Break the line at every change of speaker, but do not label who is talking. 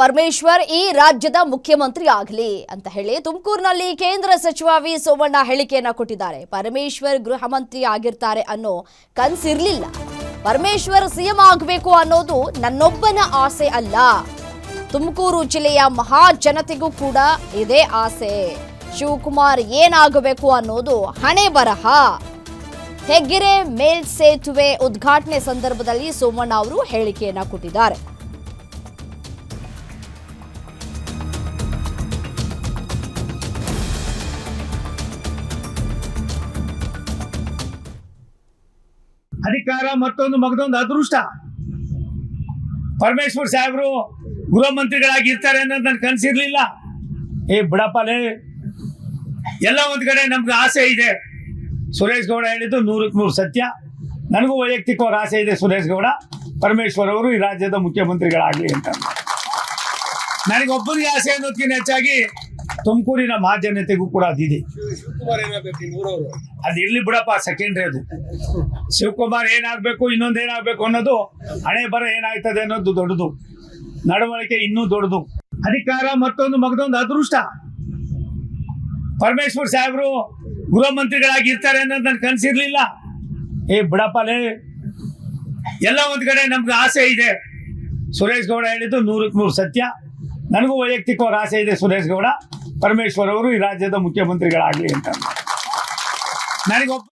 ಪರಮೇಶ್ವರ್ ಈ ರಾಜ್ಯದ ಮುಖ್ಯಮಂತ್ರಿ ಆಗಲಿ ಅಂತ ಹೇಳಿ ತುಮಕೂರಿನಲ್ಲಿ ಕೇಂದ್ರ ಸಚಿವ ವಿ ಸೋಮಣ್ಣ ಹೇಳಿಕೆಯನ್ನ ಕೊಟ್ಟಿದ್ದಾರೆ. ಪರಮೇಶ್ವರ್ ಗೃಹ ಮಂತ್ರಿ ಆಗಿರ್ತಾರೆ ಅನ್ನೋ ಕನಸಿರಲಿಲ್ಲ. ಪರಮೇಶ್ವರ್ ಸಿಎಂ ಆಗಬೇಕು ಅನ್ನೋದು ನನ್ನೊಬ್ಬನ ಆಸೆ ಅಲ್ಲ, ತುಮಕೂರು ಜಿಲ್ಲೆಯ ಮಹಾ ಜನತೆಗೂ ಕೂಡ ಇದೇ ಆಸೆ. ಶಿವಕುಮಾರ್ ಏನಾಗಬೇಕು ಅನ್ನೋದು ಹಣೆ ಬರಹ. ಹೆಗ್ಗೆರೆ ಮೇಲ್ಸೇತುವೆ ಉದ್ಘಾಟನೆ ಸಂದರ್ಭದಲ್ಲಿ ಸೋಮಣ್ಣ ಅವರು ಹೇಳಿಕೆಯನ್ನ ಕೊಟ್ಟಿದ್ದಾರೆ.
ಅಧಿಕಾರ ಮತ್ತೊಂದು ಮಗದೊಂದು ಅದೃಷ್ಟ. ಪರಮೇಶ್ವರ್ ಸಾಹೇಬರು ಗೃಹ ಮಂತ್ರಿಗಳಾಗಿರ್ತಾರೆ ಅನ್ನೋದು ನನ್ ಕನಸಿರ್ಲಿಲ್ಲ. ಬಿಡಪ್ಪಲೇ, ಎಲ್ಲ ಒಂದ್ ಕಡೆ ನಮ್ಗೆ ಆಸೆ ಇದೆ. ಸುರೇಶ್ ಗೌಡ ಹೇಳಿದ್ದು 100% ಸತ್ಯ. ನನಗೂ ವೈಯಕ್ತಿಕವಾದ ಆಸೆ ಇದೆ, ಸುರೇಶ್ ಗೌಡ ಪರಮೇಶ್ವರ್ ಅವರು ಈ ರಾಜ್ಯದ ಮುಖ್ಯಮಂತ್ರಿಗಳಾಗಲಿ ಅಂತ. ನನಗೆ ಒಬ್ಬನಿಗೆ ಆಸೆ ಅನ್ನೋದಕ್ಕಿಂತ ಹೆಚ್ಚಾಗಿ ತುಮಕೂರಿನ ಮಹಾಜನತೆಗೂ ಕೂಡ ಅದಿದೆ. ಅದು ಇರ್ಲಿ ಬಿಡಪ್ಪ, ಸೆಕೆಂಡ್ರಿ. ಅದು ಶಿವಕುಮಾರ್ ಏನಾಗಬೇಕು, ಇನ್ನೊಂದು ಏನಾಗಬೇಕು ಅನ್ನೋದು ಹಣೆ ಬರ ಏನಾಗ್ತದೆ ಅನ್ನೋದು ದೊಡ್ಡದು, ನಡವಳಿಕೆ ಇನ್ನೂ ದೊಡ್ಡದು. ಅಧಿಕಾರ ಮತ್ತೊಂದು ಮಗದೊಂದು ಅದೃಷ್ಟ. ಪರಮೇಶ್ವರ್ ಸಾಹೇಬರು ಗೃಹ ಮಂತ್ರಿಗಳಾಗಿರ್ತಾರೆ ಅನ್ನೋದು ನನ್ ಕನಸಿರ್ಲಿಲ್ಲ. ಬಿಡಪ್ಪಲೇ, ಎಲ್ಲ ಒಂದ್ ಕಡೆ ನಮ್ಗೆ ಆಸೆ ಇದೆ. ಸುರೇಶ್ ಗೌಡ ಹೇಳಿದ್ದು 100% ಸತ್ಯ. ನನಗೂ ವೈಯಕ್ತಿಕವಾದ ಆಸೆ ಇದೆ, ಸುರೇಶ್ ಗೌಡ ಪರಮೇಶ್ವರ್ ಅವರು ಈ ರಾಜ್ಯದ ಮುಖ್ಯಮಂತ್ರಿಗಳಾಗಲಿ ಅಂತ. ನನಗೊಬ್ಬ